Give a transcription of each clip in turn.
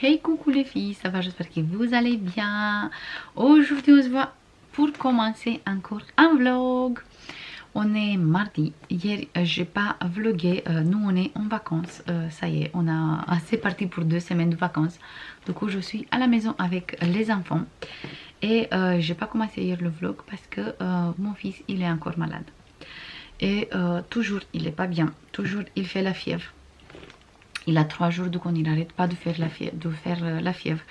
Hey coucou les filles, ça va, j'espère que vous allez bien. Aujourd'hui on se voit pour commencer encore un vlog. On est mardi, hier j'ai pas vlogué, nous on est en vacances, ça y est, c'est parti pour 2 semaines de vacances. Du coup je suis à la maison avec les enfants et j'ai pas commencé hier le vlog parce que mon fils il est encore malade. Et toujours il est pas bien, toujours il fait la fièvre. Il a 3 jours, donc il n'arrête pas de faire la fièvre.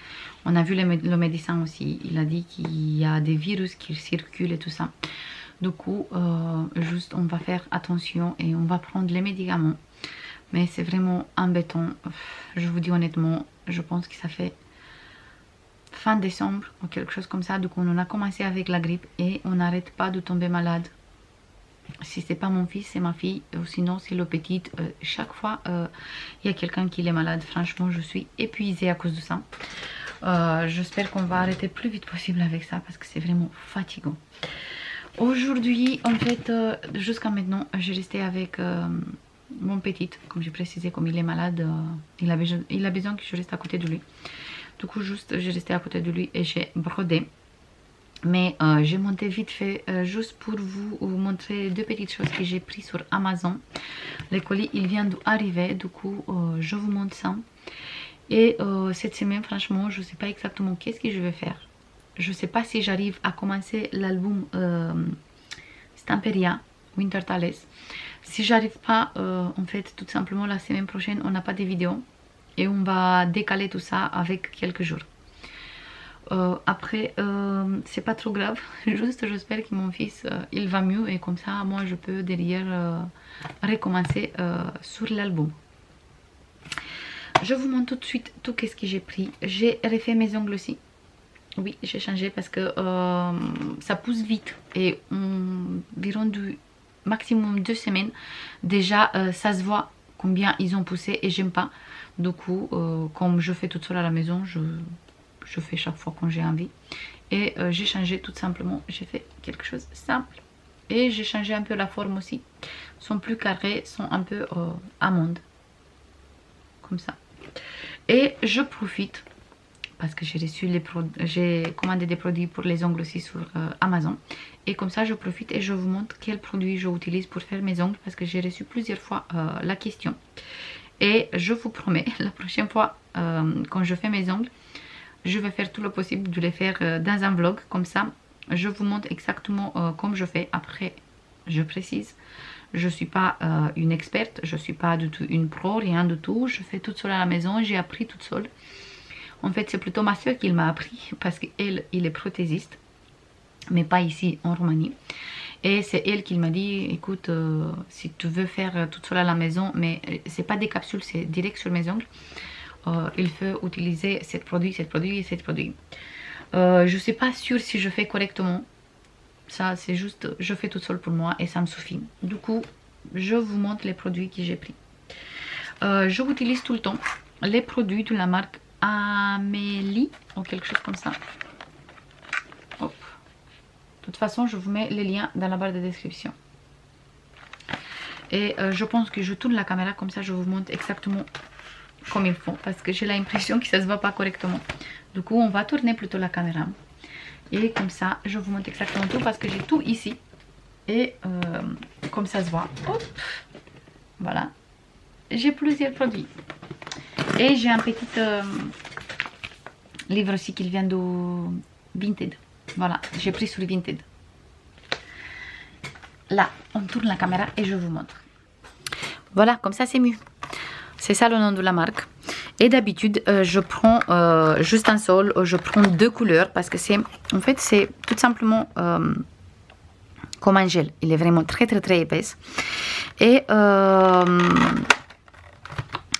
On a vu le médecin aussi, il a dit qu'il y a des virus qui circulent et tout ça. Du coup, juste on va faire attention et on va prendre les médicaments. Mais c'est vraiment embêtant. Je vous dis honnêtement, je pense que ça fait fin décembre ou quelque chose comme ça. Donc on a commencé avec la grippe et on n'arrête pas de tomber malade. Si c'est pas mon fils, c'est ma fille, ou sinon c'est le petit. Chaque fois il y a quelqu'un qui est malade. Franchement je suis épuisée à cause de ça. J'espère qu'on va arrêter le plus vite possible avec ça parce que c'est vraiment fatigant. Aujourd'hui en fait jusqu'à maintenant j'ai resté avec mon petit, comme j'ai précisé, comme il est malade, il a besoin que je reste à côté de lui. Du coup juste j'ai resté à côté de lui et j'ai brodé. Mais j'ai monté vite fait juste pour vous montrer 2 petites choses que j'ai pris sur Amazon. Le colis il vient d'arriver, du coup je vous montre ça. Et cette semaine franchement je sais pas exactement qu'est-ce que je vais faire. Je sais pas si j'arrive à commencer l'album Stamperia Winter Tales. Si j'arrive pas, en fait tout simplement la semaine prochaine on n'a pas de vidéo. Et on va décaler tout ça avec quelques jours. Après c'est pas trop grave, juste j'espère que mon fils il va mieux et comme ça moi je peux derrière recommencer sur l'album. Je vous montre tout de suite tout ce que j'ai pris. J'ai refait mes ongles aussi. Oui, j'ai changé parce que ça pousse vite et environ du maximum 2 semaines déjà ça se voit combien ils ont poussé et j'aime pas. Du coup comme je fais toute seule à la maison, je fais chaque fois quand j'ai envie. Et j'ai changé tout simplement, j'ai fait quelque chose de simple. Et j'ai changé un peu la forme aussi. Ils sont plus carrés, sont un peu amandes. Comme ça. Et je profite, parce que j'ai commandé des produits pour les ongles aussi sur Amazon. Et comme ça je profite et je vous montre quels produits j'utilise pour faire mes ongles. Parce que j'ai reçu plusieurs fois la question. Et je vous promets, la prochaine fois quand je fais mes ongles, je vais faire tout le possible de les faire dans un vlog. Comme ça, je vous montre exactement comme je fais. Après, je précise, je ne suis pas une experte. Je ne suis pas du tout une pro, rien du tout. Je fais toute seule à la maison. J'ai appris toute seule. En fait, c'est plutôt ma soeur qui m'a appris. Parce qu'elle, il est prothésiste. Mais pas ici en Roumanie. Et c'est elle qui m'a dit, écoute, si tu veux faire toute seule à la maison, mais c'est pas des capsules, c'est direct sur mes ongles. Il faut utiliser ce produit, ce produit et ce produit. Je suis pas sûre si je fais correctement. Ça c'est juste, je fais toute seule pour moi et ça me suffit. Du coup, je vous montre les produits que j'ai pris. Je utilise tout le temps les produits de la marque Amélie ou quelque chose comme ça. Hop. De toute façon, je vous mets les liens dans la barre de description. Et je pense que je tourne la caméra comme ça, je vous montre exactement comme il faut parce que j'ai l'impression que ça se voit pas correctement. Du coup on va tourner plutôt la caméra et comme ça je vous montre exactement tout parce que j'ai tout ici et comme ça se voit. Hop. Voilà, j'ai plusieurs produits et j'ai un petit livre aussi qui vient de Vinted. Voilà, j'ai pris sur Vinted. Là on tourne la caméra et je vous montre. Voilà, comme ça c'est mieux. C'est ça le nom de la marque. Et d'habitude, je prends juste un seul, je prends 2 couleurs parce que c'est, en fait, c'est tout simplement comme un gel. Il est vraiment très épaisse. Et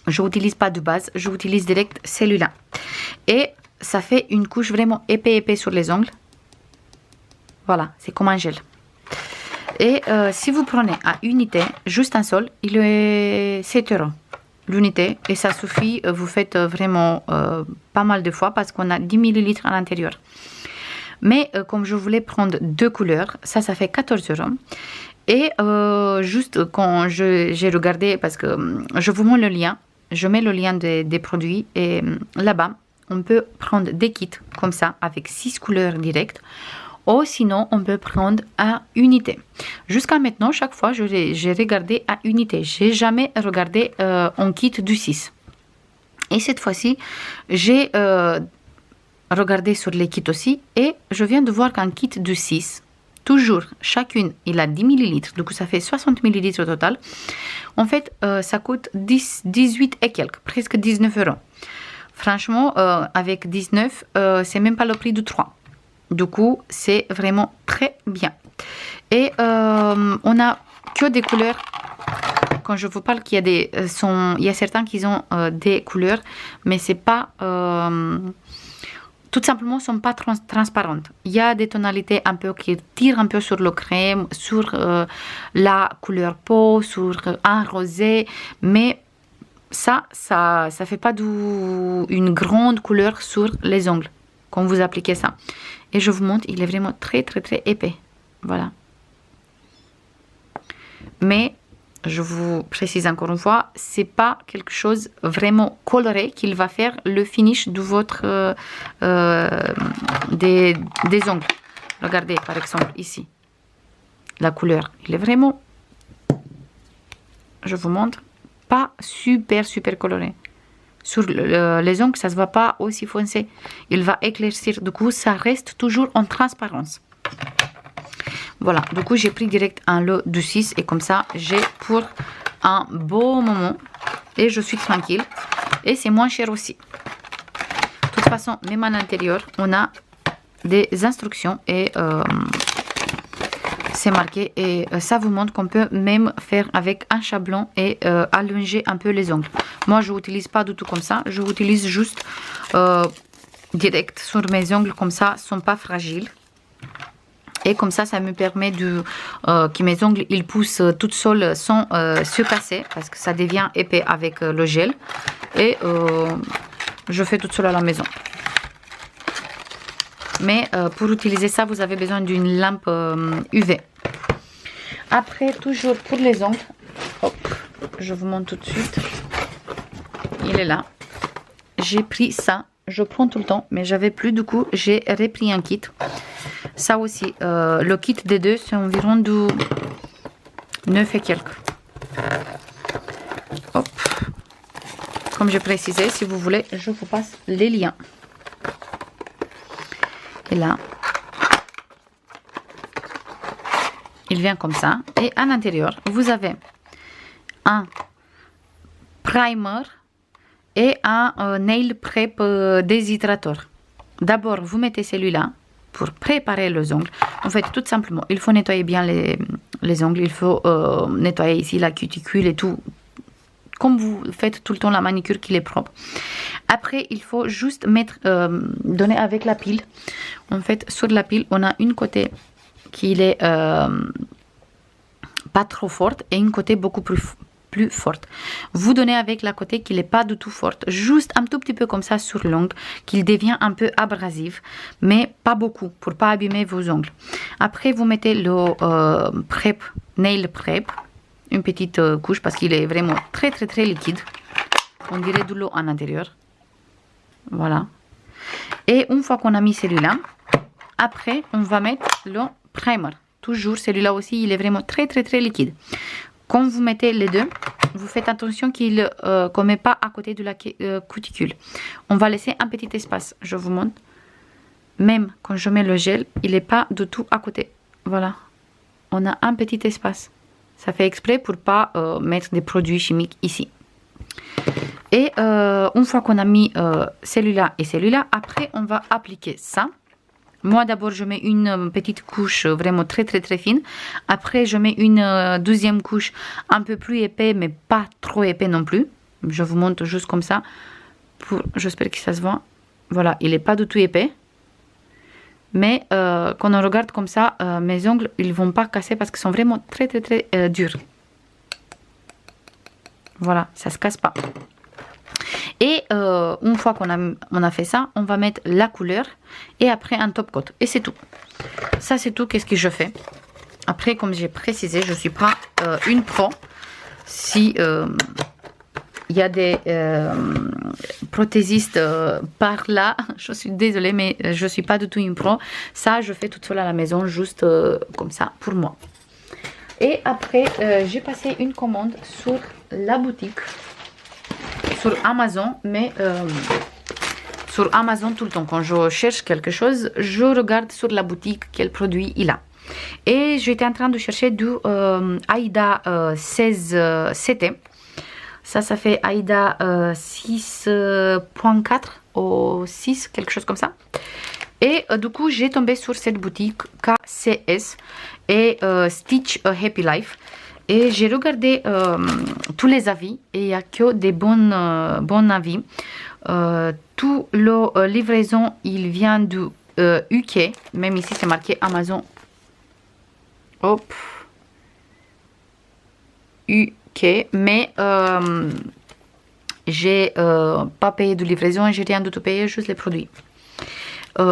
je n'utilise pas de base, j'utilise direct celui-là. Et ça fait une couche vraiment épais sur les ongles. Voilà, c'est comme un gel. Et si vous prenez à unité, juste un seul, il est 7 € l'unité et ça suffit, vous faites vraiment pas mal de fois parce qu'on a 10 ml à l'intérieur. Mais comme je voulais prendre 2 couleurs, ça fait 14 € et juste quand j'ai regardé, parce que je vous montre le lien, je mets le lien des produits et là-bas on peut prendre des kits comme ça avec 6 couleurs directes. Ou sinon, on peut prendre à unité. Jusqu'à maintenant, chaque fois, j'ai regardé à unité. J'ai jamais regardé en kit du 6. Et cette fois-ci, j'ai regardé sur les kits aussi. Et je viens de voir qu'un kit du 6, toujours, chacune, il a 10 ml. Du coup, ça fait 60 ml au total. En fait, ça coûte 18 et quelques, presque 19 €. Franchement, avec 19, c'est même pas le prix de 3. Du coup, c'est vraiment très bien. Et on a que des couleurs. Quand je vous parle qu'il y a il y a certains qui ont des couleurs, mais c'est pas tout simplement sont pas transparentes. Il y a des tonalités un peu qui tirent un peu sur le crème, sur la couleur peau, sur un rosé, mais ça fait pas une grande couleur sur les ongles quand vous appliquez ça. Et je vous montre, il est vraiment très très très épais. Voilà. Mais je vous précise encore une fois, c'est pas quelque chose vraiment coloré qu'il va faire le finish de votre des ongles. Regardez par exemple ici, la couleur, il est vraiment, je vous montre, pas super coloré. Sur les ongles, ça se voit pas aussi foncé. Il va éclaircir. Du coup, ça reste toujours en transparence. Voilà. Du coup, j'ai pris direct un lot de 6. Et comme ça, j'ai pour un beau moment. Et je suis tranquille. Et c'est moins cher aussi. De toute façon, même à l'intérieur, on a des instructions. Et c'est marqué. Et ça vous montre qu'on peut même faire avec un chablon et allonger un peu les ongles. Moi, je n'utilise pas du tout comme ça. Je utilise juste direct sur mes ongles. Comme ça, ils ne sont pas fragiles. Et comme ça me permet que mes ongles ils poussent toutes seuls sans se casser. Parce que ça devient épais avec le gel. Et je fais toute seule à la maison. Mais pour utiliser ça, vous avez besoin d'une lampe UV. Après, toujours pour les ongles. Hop, je vous montre tout de suite. Il est là. J'ai pris ça. Je prends tout le temps, mais j'avais plus. Du coup, j'ai repris un kit. Ça aussi, le kit des deux, c'est environ de 9 et quelques. Hop. Comme j'ai précisé, si vous voulez, je vous passe les liens. Et là, il vient comme ça. Et à l'intérieur, vous avez un primer et un nail prep déshydrateur. D'abord, vous mettez celui-là pour préparer les ongles. En fait, tout simplement, il faut nettoyer bien les ongles. Il faut nettoyer ici la cuticule et tout. Comme vous faites tout le temps la manicure qu'il est propre. Après, il faut juste donner avec la pile. En fait, sur la pile, on a une côté qui est pas trop forte et une côté beaucoup plus forte. Vous donnez avec la côté qui n'est pas du tout forte, juste un tout petit peu comme ça sur l'ongle, qu'il devient un peu abrasif, mais pas beaucoup pour pas abîmer vos ongles. Après, vous mettez le nail prep, une petite couche parce qu'il est vraiment très liquide. On dirait de l'eau à l'intérieur. Voilà. Et une fois qu'on a mis celui-là, après, on va mettre le primer. Toujours, celui-là aussi, il est vraiment très liquide. Quand vous mettez les deux, vous faites attention qu'il ne met pas à côté de la cuticule. On va laisser un petit espace. Je vous montre. Même quand je mets le gel, il n'est pas du tout à côté. Voilà. On a un petit espace. Ça fait exprès pour ne pas mettre des produits chimiques ici. Et une fois qu'on a mis celui-là et celui-là, après on va appliquer ça. Moi d'abord je mets une petite couche vraiment très fine. Après je mets une deuxième couche un peu plus épais mais pas trop épais non plus. Je vous montre juste comme ça. J'espère que ça se voit. Voilà, il n'est pas du tout épais. Mais quand on regarde comme ça, mes ongles ils vont pas casser parce qu'ils sont vraiment très durs. Voilà, ça se casse pas. Et une fois qu'on a fait ça, on va mettre la couleur et après un top coat. Et c'est tout. Ça c'est tout, qu'est-ce que je fais. Après, comme j'ai précisé, je ne suis pas une pro. Si il y a des prothésistes par là. Je suis désolée, mais je suis pas du tout une pro. Ça, je fais toute seule à la maison, juste comme ça, pour moi. Et après, j'ai passé une commande sur la boutique, sur Amazon, mais sur Amazon tout le temps. Quand je cherche quelque chose, je regarde sur la boutique quel produit il a. Et j'étais en train de chercher du Aida 16 CT. Ça fait Aida 6.4 ou 6, quelque chose comme ça. Et du coup, j'ai tombé sur cette boutique KCS et Stitch a Happy Life. Et j'ai regardé tous les avis et il n'y a que des bons avis. Tout la livraison, il vient du UK. Même ici, c'est marqué Amazon. Hop. UK. Mais j'ai pas payé de livraison et j'ai rien de tout payé, juste les produits.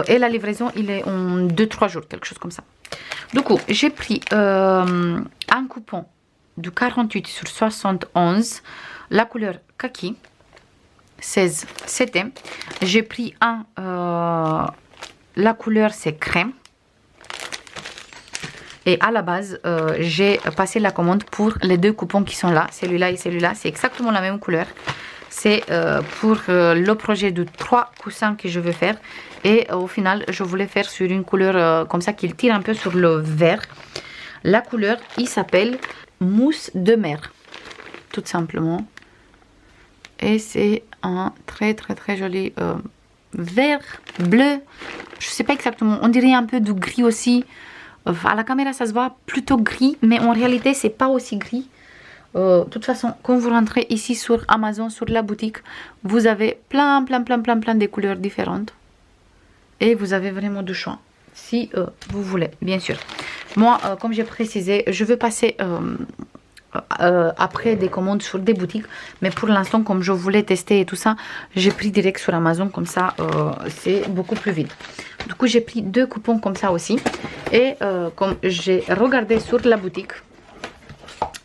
Et la livraison, il est en 2-3 jours, quelque chose comme ça. Du coup, j'ai pris un coupon de 48 sur 71, la couleur kaki, 16 CT. J'ai pris un, la couleur c'est crème. Et à la base, j'ai passé la commande pour les deux coupons qui sont là, celui-là et celui-là. C'est exactement la même couleur. C'est pour le projet de 3 coussins que je veux faire. Et au final, je voulais faire sur une couleur comme ça qui tire un peu sur le vert. La couleur, il s'appelle Mousse de mer. Tout simplement. Et c'est un très joli vert, bleu. Je sais pas exactement. On dirait un peu du gris aussi. À la caméra, ça se voit plutôt gris. Mais en réalité, c'est pas aussi gris. De toute façon, quand vous rentrez ici sur Amazon, sur la boutique, vous avez plein de couleurs différentes. Et vous avez vraiment du choix. Si vous voulez, bien sûr. Moi, comme j'ai précisé, je veux passer après des commandes sur des boutiques. Mais pour l'instant, comme je voulais tester et tout ça, j'ai pris direct sur Amazon. Comme ça, c'est beaucoup plus vite. Du coup, j'ai pris 2 coupons comme ça aussi. Et comme j'ai regardé sur la boutique,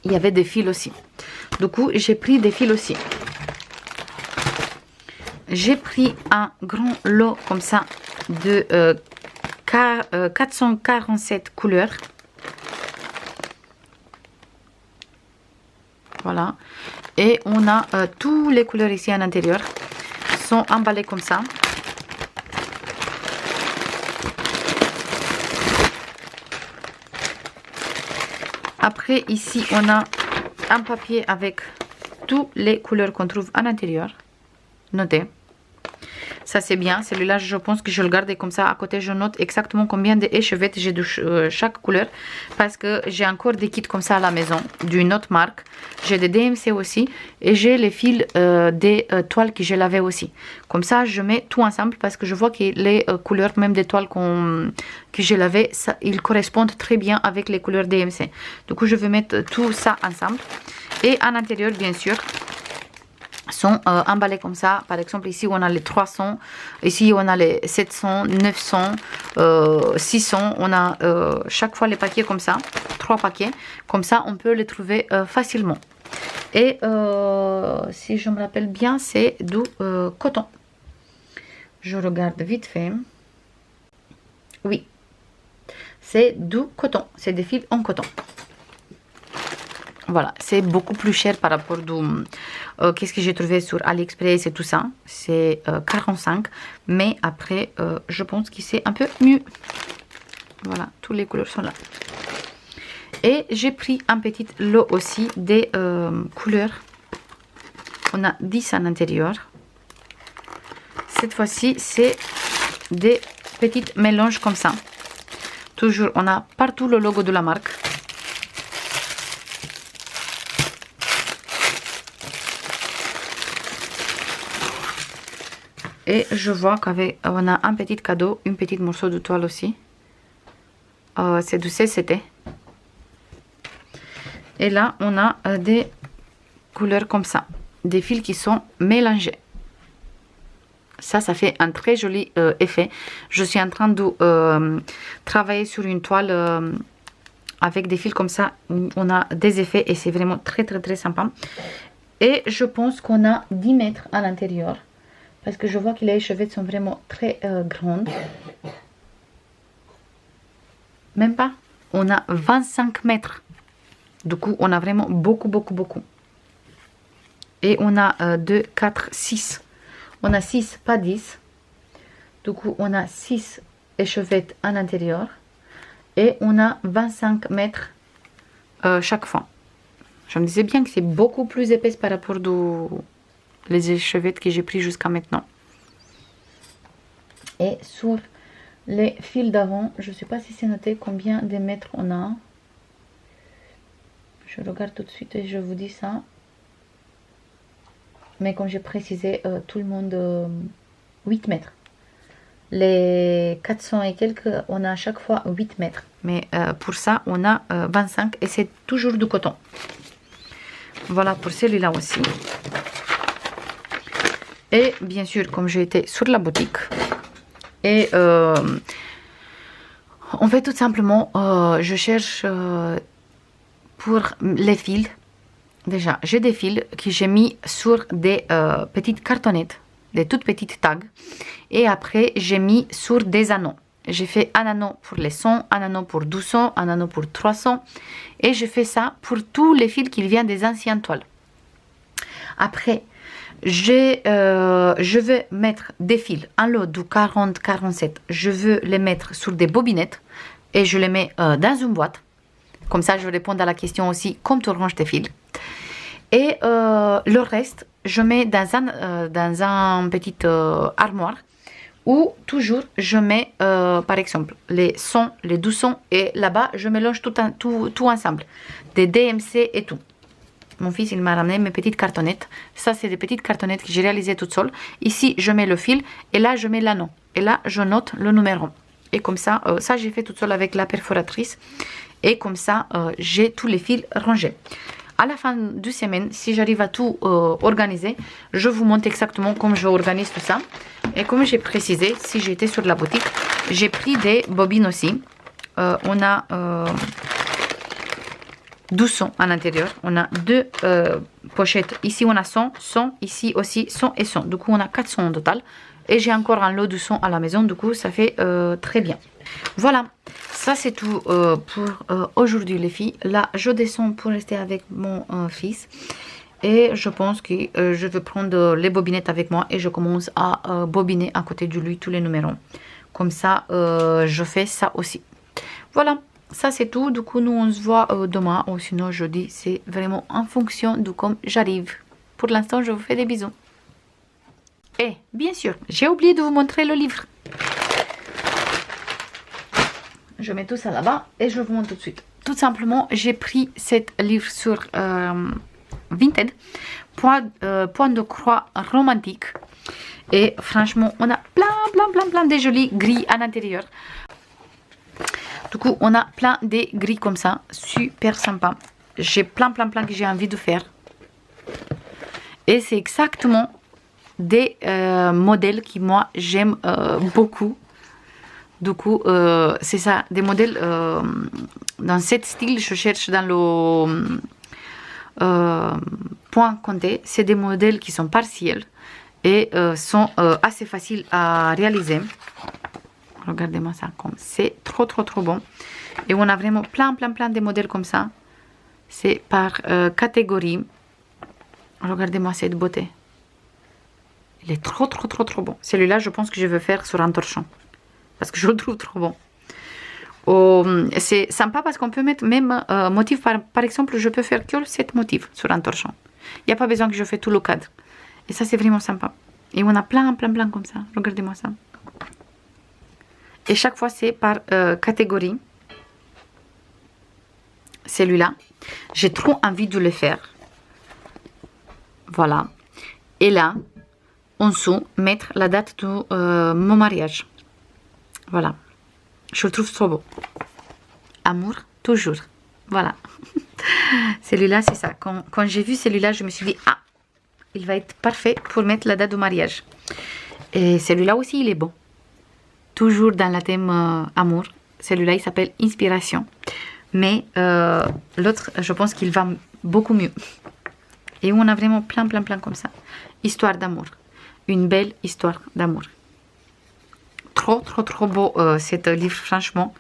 il y avait des fils aussi. Du coup, j'ai pris des fils aussi. J'ai pris un grand lot comme ça de 447 couleurs. Voilà. Et on a toutes les couleurs ici à l'intérieur. Sont emballées comme ça. Après, ici, on a un papier avec toutes les couleurs qu'on trouve à l'intérieur. Notez. Ça, c'est bien. Celui-là, je pense que je le garde comme ça. À côté, je note exactement combien d'échevettes j'ai de chaque couleur. Parce que j'ai encore des kits comme ça à la maison, d'une autre marque. J'ai des DMC aussi. Et j'ai les fils des toiles que j'ai lavées aussi. Comme ça, je mets tout ensemble parce que je vois que les couleurs, même des toiles que j'ai lavées, ça, ils correspondent très bien avec les couleurs DMC. Du coup, je vais mettre tout ça ensemble. Et à l'intérieur, bien sûr, sont emballés comme ça. Par exemple, ici, on a les 300. Ici, on a les 700, 900, 600. On a chaque fois les paquets comme ça. 3 paquets. Comme ça, on peut les trouver facilement. Et si je me rappelle bien, c'est du coton. Je regarde vite fait. Oui. C'est du coton. C'est des fils en coton. Voilà, c'est beaucoup plus cher par rapport à qu'est-ce que j'ai trouvé sur AliExpress et tout ça. C'est 45. Mais après, je pense que c'est un peu mieux. Voilà, toutes les couleurs sont là. Et j'ai pris un petit lot aussi des couleurs. On a 10 à l'intérieur. Cette fois-ci, c'est des petites mélanges comme ça. Toujours, on a partout le logo de la marque. Et je vois qu'on a un petit cadeau, une petite morceau de toile aussi. C'est du CCT. Et là, on a des couleurs comme ça. Des fils qui sont mélangés. Ça fait un très joli effet. Je suis en train de travailler sur une toile avec des fils comme ça. On a des effets et c'est vraiment très sympa. Et je pense qu'on a 10 mètres à l'intérieur. Parce que je vois que les échevettes sont vraiment très grandes. Même pas. On a 25 mètres. Du coup, on a vraiment beaucoup, beaucoup, beaucoup. Et on a 2, 4, 6. On a 6, pas 10. Du coup, on a 6 échevettes à l'intérieur. Et on a 25 mètres chaque fois. Je me disais bien que c'est beaucoup plus épaisse par rapport aux les échevettes que j'ai pris jusqu'à maintenant. Et sur les fils d'avant, je ne sais pas si c'est noté combien de mètres on a. Je regarde tout de suite et je vous dis ça. Mais comme j'ai précisé, tout le monde 8 mètres. Les 400 et quelques, on a à chaque fois 8 mètres. Mais pour ça, on a 25 et c'est toujours du coton. Voilà pour celui-là aussi. Et bien sûr, comme j'ai été sur la boutique, et en fait tout simplement, je cherche pour les fils. Déjà, j'ai des fils que j'ai mis sur des petites cartonnettes, des toutes petites tags. Et après, j'ai mis sur des anneaux. J'ai fait un anneau pour les 100, un anneau pour 200, un anneau pour 300. Et je fais ça pour tous les fils qui viennent des anciennes toiles. Après, je vais mettre des fils, un lot de 40-47. Je veux les mettre sur des bobinettes et je les mets dans une boîte. Comme ça, je réponds à la question aussi, comme tu ranges tes fils. Et le reste, je mets dans un petit armoire où toujours je mets, par exemple, les 100, les 200 et là-bas, je mélange tout ensemble. Des DMC et tout. Mon fils, il m'a ramené mes petites cartonnettes. Ça, c'est des petites cartonnettes que j'ai réalisées toute seule. Ici, je mets le fil et là, je mets l'anneau. Et là, je note le numéro. Et comme ça, ça, j'ai fait toute seule avec la perforatrice. Et comme ça, j'ai tous les fils rangés. À la fin de semaine, si j'arrive à tout organiser, je vous montre exactement comment je organise tout ça. Et comme j'ai précisé, si j'étais sur la boutique, j'ai pris des bobines aussi. On a 200 à l'intérieur. On a deux pochettes. Ici, on a 100, 100. Ici aussi, 100 et 100. Du coup, on a 400 en total. Et j'ai encore un lot de 100 à la maison. Du coup, ça fait très bien. Voilà. Ça, c'est tout pour aujourd'hui, les filles. Là, je descends pour rester avec mon fils. Et je pense que je vais prendre les bobinettes avec moi. Et je commence à bobiner à côté de lui tous les numéros. Comme ça, je fais ça aussi. Voilà. Ça c'est tout, du coup nous on se voit demain ou sinon jeudi, c'est vraiment en fonction de comme j'arrive. Pour l'instant je vous fais des bisous. Et bien sûr, j'ai oublié de vous montrer le livre. Je mets tout ça là-bas et je vous montre tout de suite. Tout simplement, j'ai pris cet livre sur Vinted, point de croix romantique. Et franchement, on a plein de jolis gris à l'intérieur. Du coup, on a plein de gris comme ça, super sympa. J'ai plein que j'ai envie de faire. Et c'est exactement des modèles qui moi j'aime beaucoup. Du coup, c'est ça, des modèles dans ce style. Je cherche dans le point compté. C'est des modèles qui sont partiels et sont assez faciles à réaliser. Regardez-moi ça, c'est trop bon. Et on a vraiment plein de modèles comme ça. C'est par catégorie. Regardez-moi cette beauté. Il est trop bon. Celui-là, je pense que je vais faire sur un torchon. Parce que je le trouve trop bon. C'est sympa parce qu'on peut mettre même motif. Par exemple, je peux faire que 7 motifs sur un torchon. Il n'y a pas besoin que je fasse tout le cadre. Et ça, c'est vraiment sympa. Et on a plein comme ça. Regardez-moi ça. Et chaque fois, c'est par catégorie. Celui-là, j'ai trop envie de le faire. Voilà. Et là, en dessous, mettre la date de mon mariage. Voilà. Je le trouve trop beau. Amour, toujours. Voilà. Celui-là, c'est ça. Quand j'ai vu celui-là, je me suis dit, ah, il va être parfait pour mettre la date de mariage. Et celui-là aussi, il est beau. Toujours dans le thème amour. Celui-là, il s'appelle Inspiration. Mais l'autre, je pense qu'il va beaucoup mieux. et où on a vraiment plein comme ça. Histoire d'amour. Une belle histoire d'amour. Trop beau cet livre, franchement.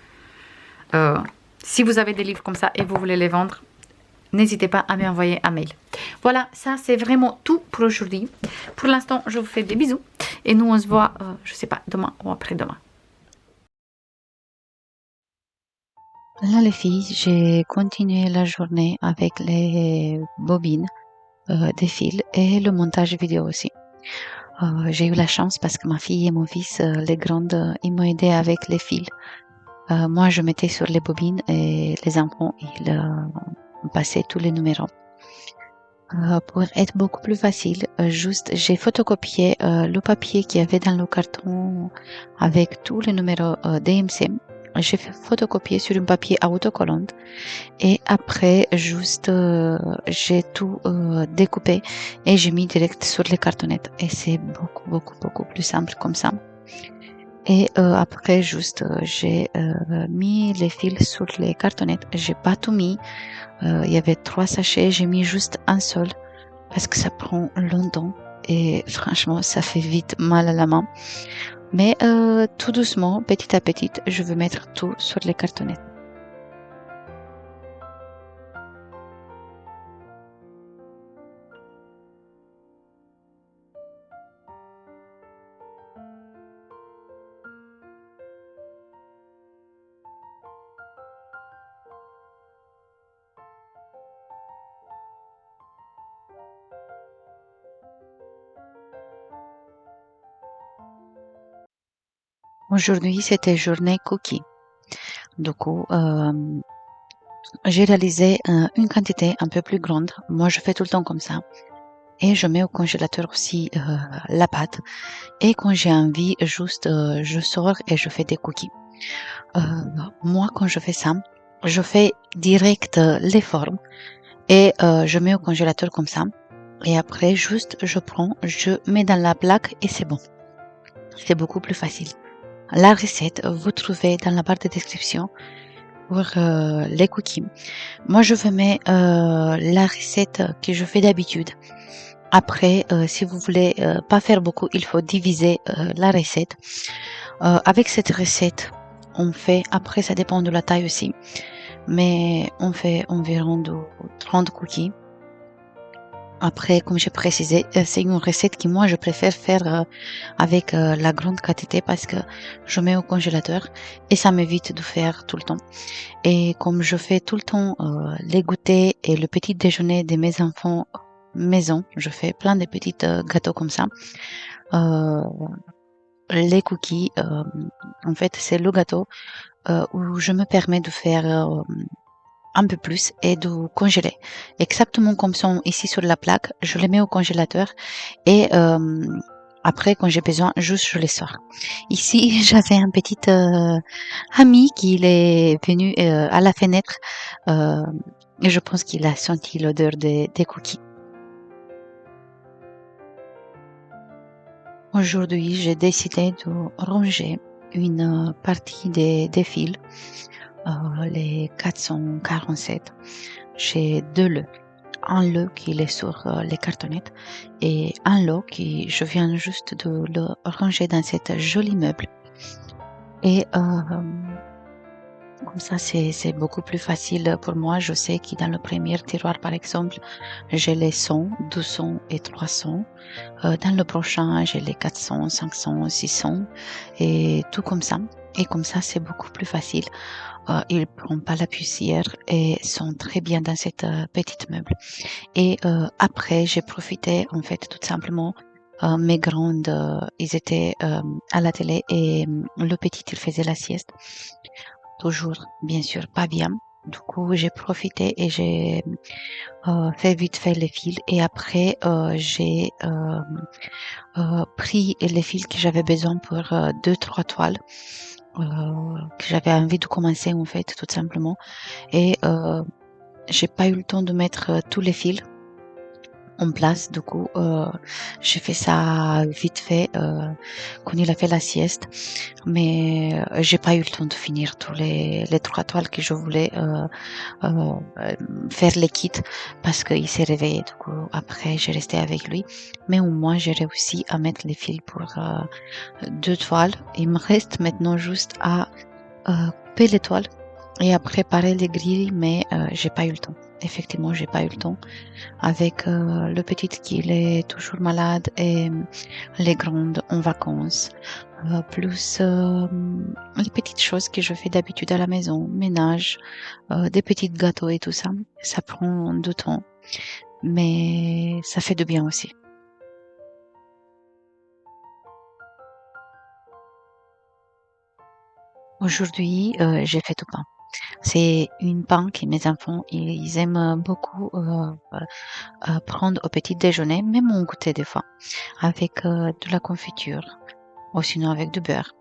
Si vous avez des livres comme ça et vous voulez les vendre, n'hésitez pas à m'envoyer un mail. Voilà, ça c'est vraiment tout pour aujourd'hui. Pour l'instant, je vous fais des bisous. Et nous, on se voit, je sais pas, demain ou après-demain. Là les filles, j'ai continué la journée avec les bobines des fils et le montage vidéo aussi. J'ai eu la chance parce que ma fille et mon fils, les grandes, ils m'ont aidé avec les fils. Moi, je mettais sur les bobines et les enfants, ils passaient tous les numéros. Pour être beaucoup plus facile, juste j'ai photocopié le papier qu'il y avait dans le carton avec tous les numéros DMC. J'ai fait photocopier sur un papier autocollante et après juste j'ai tout découpé et j'ai mis direct sur les cartonnettes et c'est beaucoup plus simple comme ça. Et après juste j'ai mis les fils sur les cartonnettes, j'ai pas tout mis, il y avait 3 sachets, j'ai mis juste un seul parce que ça prend longtemps et franchement ça fait vite mal à la main. Mais tout doucement, petit à petit, je veux mettre tout sur les cartonnettes. Aujourd'hui, c'était journée cookie. Du coup, j'ai réalisé une quantité un peu plus grande. Moi, je fais tout le temps comme ça. Et je mets au congélateur aussi la pâte. Et quand j'ai envie, juste je sors et je fais des cookies. Moi, quand je fais ça, je fais direct les formes et je mets au congélateur comme ça. Et après, juste je prends, je mets dans la plaque et c'est bon. C'est beaucoup plus facile. La recette, vous trouvez dans la barre de description pour les cookies. Moi, je vous mets la recette que je fais d'habitude. Après, si vous voulez pas faire beaucoup, il faut diviser la recette. Avec cette recette, on fait, après ça dépend de la taille aussi, mais on fait environ de 30 cookies. Après, comme j'ai précisé, c'est une recette que moi je préfère faire avec la grande quantité parce que je mets au congélateur et ça m'évite de faire tout le temps. Et comme je fais tout le temps les goûters et le petit déjeuner de mes enfants maison, je fais plein de petits gâteaux comme ça. Les cookies, en fait, c'est le gâteau où je me permets de faire un peu plus et de congeler. Exactement comme sont ici sur la plaque, je les mets au congélateur et après, quand j'ai besoin, juste je les sors. Ici, j'avais un petit ami qui est venu à la fenêtre et je pense qu'il a senti l'odeur des cookies. Aujourd'hui, j'ai décidé de ranger une partie des fils, les 447. J'ai 2 lots. Un lot qui est sur les cartonnettes et un lot qui je viens juste de le ranger dans cette jolie meuble. Et comme ça, c'est beaucoup plus facile pour moi. Je sais que dans le premier tiroir, par exemple, j'ai les 100, 200 et 300. Dans le prochain, j'ai les 400, 500, 600 et tout comme ça. Et comme ça, c'est beaucoup plus facile. Ils ne prennent pas la poussière et sont très bien dans cette petite meuble. Et après, j'ai profité, en fait, tout simplement. Mes grandes, ils étaient à la télé et le petit, il faisait la sieste. Toujours, bien sûr, pas bien. Du coup, j'ai profité et j'ai fait vite fait les fils. Et après, j'ai pris les fils que j'avais besoin pour 2-3 toiles. Que j'avais envie de commencer en fait, tout simplement. Et j'ai pas eu le temps de mettre tous les fils. en place. Du coup, j'ai fait ça vite fait quand il a fait la sieste. Mais j'ai pas eu le temps de finir tous les 3 toiles que je voulais euh, faire les kits parce qu'il s'est réveillé. Du coup, après, j'ai resté avec lui. Mais au moins, j'ai réussi à mettre les fils pour 2 toiles. Il me reste maintenant juste à couper les toiles et à préparer les grilles, mais j'ai pas eu le temps. Effectivement, j'ai pas eu le temps avec le petit qui est toujours malade et les grandes en vacances, plus les petites choses que je fais d'habitude à la maison, ménage, des petits gâteaux et tout ça. Ça prend du temps, mais ça fait de bien aussi. Aujourd'hui, j'ai fait tout pain. C'est une pain que mes enfants, ils aiment beaucoup prendre au petit déjeuner, même au goûter des fois, avec de la confiture ou sinon avec du beurre.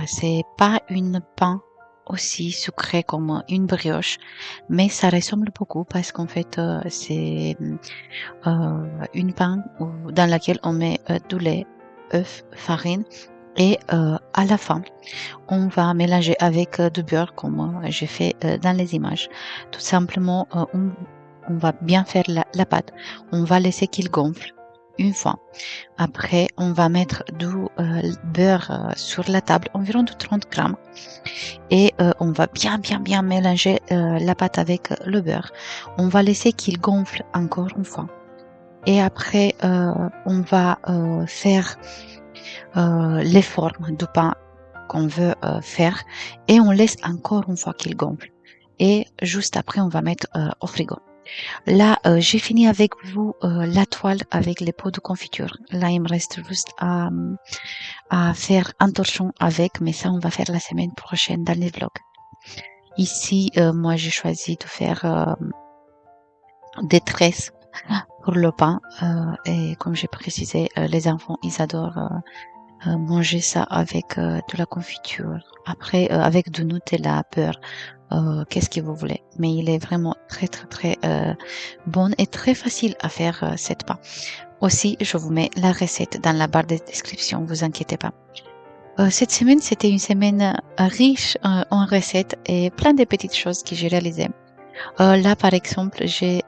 C'est pas une pain aussi sucrée comme une brioche, mais ça ressemble beaucoup parce qu'en fait, c'est une pain dans laquelle on met du lait, œuf, farine et à la fin, on va mélanger avec du beurre comme j'ai fait dans les images. Tout simplement, on va bien faire la pâte. On va laisser qu'il gonfle une fois. Après, on va mettre du beurre sur la table, environ de 30 grammes. Et on va bien mélanger la pâte avec le beurre. On va laisser qu'il gonfle encore une fois. Et après, on va faire les formes du pain qu'on veut faire et on laisse encore une fois qu'il gonfle. Et juste après, on va mettre au frigo. Là, j'ai fini avec vous la toile avec les pots de confiture. Là, il me reste juste à faire un torchon avec, mais ça, on va faire la semaine prochaine dans les vlogs. Ici, moi, j'ai choisi de faire des tresses pour le pain. Et comme j'ai précisé, les enfants, ils adorent manger ça avec de la confiture. Après, avec du Nutella, beurre, qu'est-ce que vous voulez. Mais il est vraiment très bon et très facile à faire cette pain. Aussi, je vous mets la recette dans la barre de description, vous inquiétez pas. Cette semaine, c'était une semaine riche en recettes et plein de petites choses que j'ai réalisées. Là, par exemple, j'ai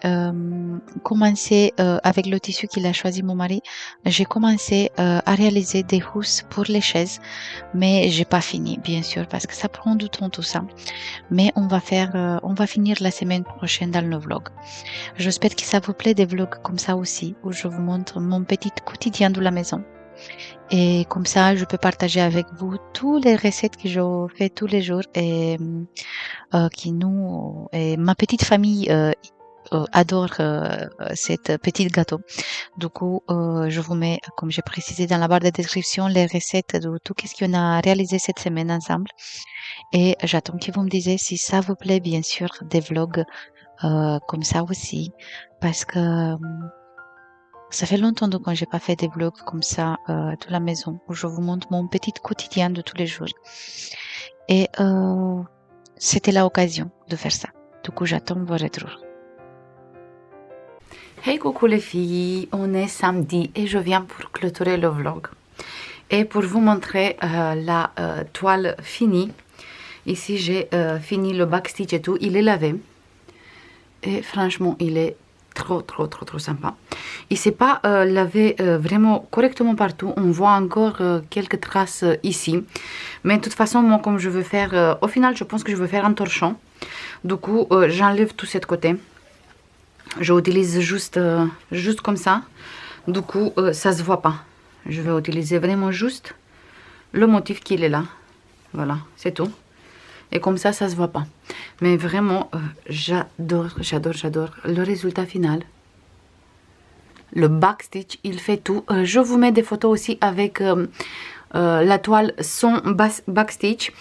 commencé avec le tissu qu'il a choisi mon mari. J'ai commencé à réaliser des housses pour les chaises, mais j'ai pas fini, bien sûr, parce que ça prend du temps tout ça. Mais on va finir la semaine prochaine dans le vlog. J'espère que ça vous plaît des vlogs comme ça aussi, où je vous montre mon petit quotidien de la maison. Et comme ça, je peux partager avec vous toutes les recettes que je fais tous les jours et et ma petite famille adore cette petite gâteau. Du coup, je vous mets, comme j'ai précisé dans la barre de description, les recettes de tout ce qu'on a réalisé cette semaine ensemble. Et j'attends que vous me disiez si ça vous plaît, bien sûr, des vlogs comme ça aussi, parce que ça fait longtemps donc quand j'ai pas fait des vlogs comme ça de la maison, où je vous montre mon petit quotidien de tous les jours. Et c'était l'occasion de faire ça. Du coup, j'attends vos retours. Hey coucou les filles, on est samedi et je viens pour clôturer le vlog. Et pour vous montrer la toile finie. Ici, j'ai fini le backstitch et tout. Il est lavé. Et franchement, il est trop sympa. Il ne s'est pas lavé vraiment correctement partout. On voit encore quelques traces ici. Mais de toute façon, moi, comme je veux faire... au final, je pense que je veux faire un torchon. Du coup, j'enlève tout cet côté. Je utilise juste comme ça. Du coup, ça ne se voit pas. Je vais utiliser vraiment juste le motif qu'il est là. Voilà, c'est tout. Et comme ça, ça se voit pas. Mais vraiment, j'adore le résultat final. Le backstitch, il fait tout. Je vous mets des photos aussi avec la toile sans backstitch.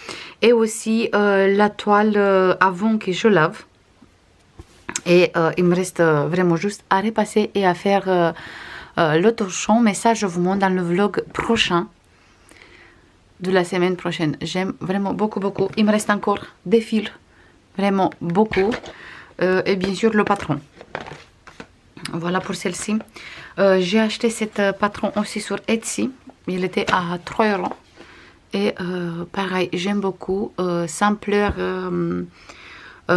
Et aussi la toile avant que je lave. Et il me reste vraiment juste à repasser et à faire le torchon. Mais ça, je vous montre dans le vlog prochain. De la semaine prochaine. J'aime vraiment beaucoup. Il me reste encore des fils. Vraiment beaucoup. Et bien sûr le patron. Voilà pour celle-ci. J'ai acheté cet patron aussi sur Etsy. Il était à 3 €. Et pareil, j'aime beaucoup. Sampleur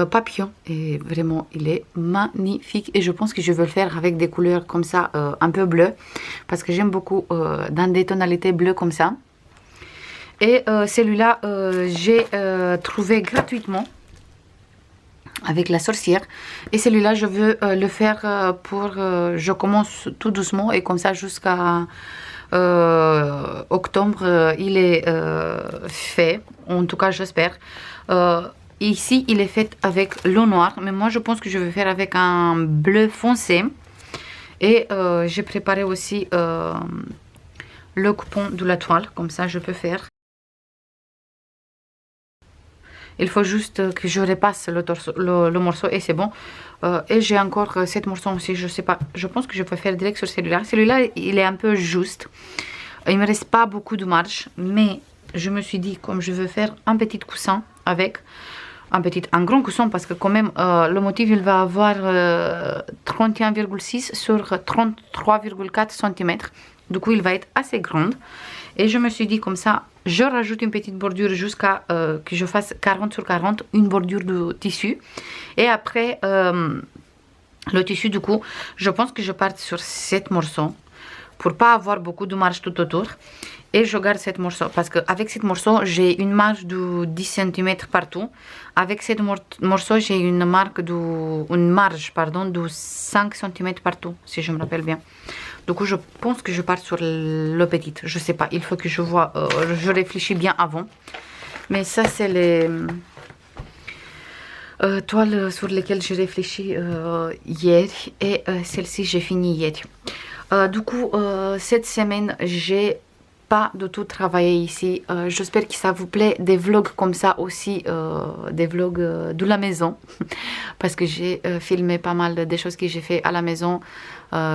papillon. Et vraiment, il est magnifique. Et je pense que je veux le faire avec des couleurs comme ça, un peu bleues. Parce que j'aime beaucoup dans des tonalités bleues comme ça. Et celui-là, j'ai trouvé gratuitement avec la sorcière. Et celui-là, je veux le faire pour... je commence tout doucement et comme ça jusqu'à octobre, il est fait. En tout cas, j'espère. Ici, il est fait avec l'eau noire. Mais moi, je pense que je vais faire avec un bleu foncé. Et j'ai préparé aussi le coupon de la toile. Comme ça, je peux faire. Il faut juste que je repasse le morceau et c'est bon. Et j'ai encore 7 morceaux aussi, je sais pas. Je pense que je peux faire direct sur celui-là. Celui-là, il est un peu juste. Il me reste pas beaucoup de marge. Mais je me suis dit, comme je veux faire un petit coussin avec... Un grand coussin parce que quand même, le motif, il va avoir 31,6 sur 33,4 cm. Du coup, il va être assez grand. Et je me suis dit comme ça, je rajoute une petite bordure jusqu'à que je fasse 40 sur 40, une bordure de tissu. Et après, le tissu, du coup, je pense que je parte sur 7 morceaux pour pas avoir beaucoup de marge tout autour. Et je garde 7 morceaux parce qu'avec 7 morceaux, j'ai une marge de 10 cm partout. Avec 7 morceaux, j'ai une marge de 5 cm partout, si je me rappelle bien. Du coup, je pense que je pars sur le petit. Je sais pas, il faut que je vois, je réfléchis bien avant. Mais ça, c'est les toiles sur lesquelles j'ai réfléchi hier. Et celle-ci, j'ai fini hier. Du coup, cette semaine, j'ai pas du tout travaillé ici. J'espère que ça vous plaît. Des vlogs comme ça aussi, des vlogs de la maison. Parce que j'ai filmé pas mal des choses que j'ai fait à la maison.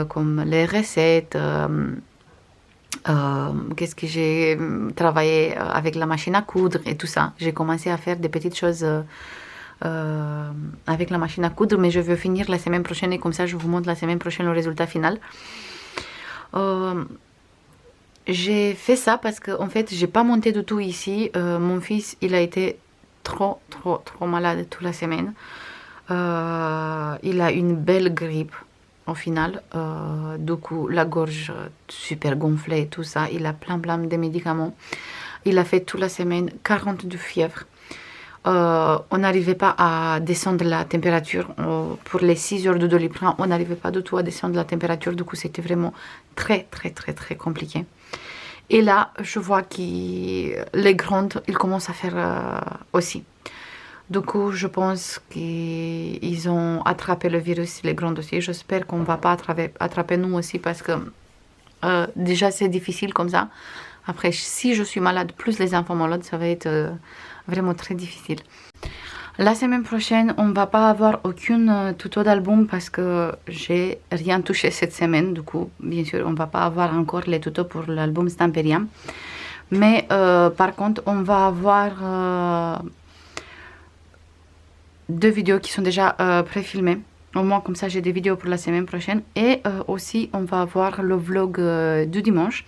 Comme les recettes, qu'est-ce que j'ai travaillé avec la machine à coudre et tout ça. J'ai commencé à faire des petites choses avec la machine à coudre, mais je veux finir la semaine prochaine et comme ça je vous montre la semaine prochaine le résultat final. J'ai fait ça parce que en fait j'ai pas monté du tout ici. Mon fils il a été trop malade toute la semaine. Il a une belle grippe. Au final, du coup, la gorge super gonflée et tout ça. Il a plein de médicaments. Il a fait toute la semaine 40 de fièvre. On n'arrivait pas à descendre la température. Pour les 6 heures de Doliprane, on n'arrivait pas du tout à descendre la température. Du coup, c'était vraiment très compliqué. Et là, je vois que les grandes, ils commencent à faire aussi. Du coup, je pense qu'ils ont attrapé le virus, les grands dossiers. J'espère qu'on ne va pas attraper nous aussi parce que déjà c'est difficile comme ça. Après, si je suis malade, plus les enfants malades, ça va être vraiment très difficile. La semaine prochaine, on ne va pas avoir aucune tuto d'album parce que j'ai rien touché cette semaine. Du coup, bien sûr, on ne va pas avoir encore les tutos pour l'album Stamperia. Mais par contre, on va avoir... 2 vidéos qui sont déjà préfilmées. Au moins comme ça j'ai des vidéos pour la semaine prochaine. Et aussi on va avoir le vlog du dimanche.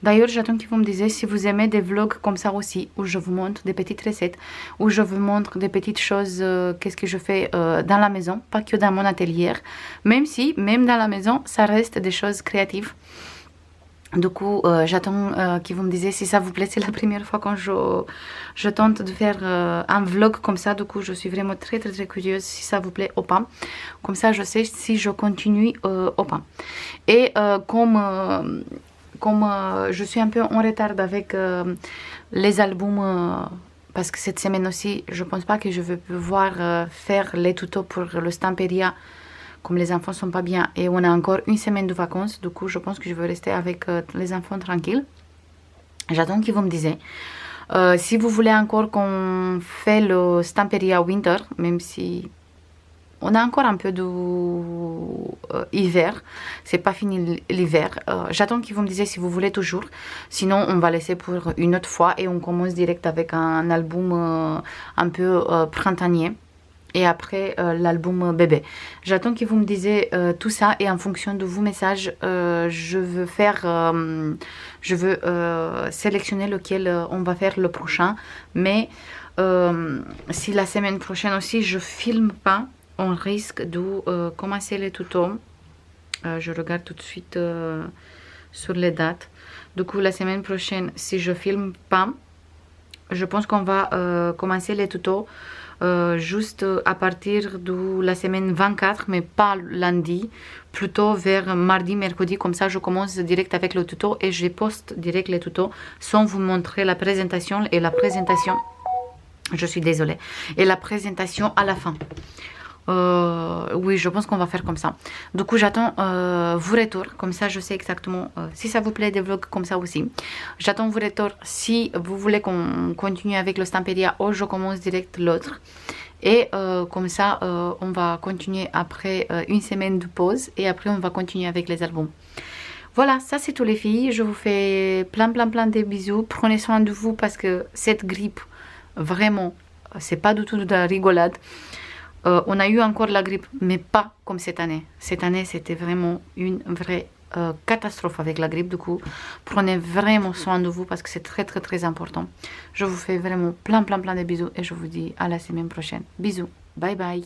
D'ailleurs j'attends que vous me disiez si vous aimez des vlogs comme ça aussi. Où je vous montre des petites recettes. Où je vous montre des petites choses. Qu'est-ce que je fais dans la maison. Pas que dans mon atelier. Même si, même dans la maison, ça reste des choses créatives. Du coup, j'attends que vous me disiez si ça vous plaît. C'est la première fois quand je tente de faire un vlog comme ça. Du coup, je suis vraiment très curieuse si ça vous plaît ou pas. Comme ça, je sais si je continue ou pas. Et comme je suis un peu en retard avec les albums... parce que cette semaine aussi, je pense pas que je vais pouvoir faire les tutos pour le Stamperia. Comme les enfants sont pas bien et on a encore une semaine de vacances, du coup je pense que je vais rester avec les enfants tranquilles. J'attends qu'ils vous me disiez. Si vous voulez encore qu'on fait le Stamperia Winter, même si on a encore un peu d'hiver, c'est pas fini l'hiver. J'attends qu'ils vous me disiez si vous voulez toujours. Sinon on va laisser pour une autre fois et on commence direct avec un album un peu printanier. et après l'album bébé. J'attends que vous me disiez tout ça et en fonction de vos messages, je veux sélectionner lequel on va faire le prochain. Mais si la semaine prochaine aussi je filme pas, on risque de commencer les tutos. Je regarde tout de suite sur les dates. Du coup, la semaine prochaine, si je filme pas, je pense qu'on va commencer les tutos juste à partir de la semaine 24, mais pas lundi, plutôt vers mardi, mercredi. Comme ça, je commence direct avec le tuto et je poste direct les tutos sans vous montrer la présentation. Et la présentation, je suis désolée, et la présentation à la fin. Oui, je pense qu'on va faire comme ça. Du coup, j'attends vos retours. Comme ça, je sais exactement si ça vous plaît des vlogs comme ça aussi. J'attends vos retours si vous voulez qu'on continue avec le Stamperia ou je commence direct l'autre. Et comme ça, on va continuer après une semaine de pause. Et après, on va continuer avec les albums. Voilà, ça c'est tout les filles. Je vous fais plein de bisous. Prenez soin de vous parce que cette grippe, vraiment, c'est pas du tout de la rigolade. On a eu encore la grippe, mais pas comme cette année. Cette année, c'était vraiment une vraie catastrophe avec la grippe. Du coup, prenez vraiment soin de vous parce que c'est très important. Je vous fais vraiment plein de bisous et je vous dis à la semaine prochaine. Bisous, bye bye.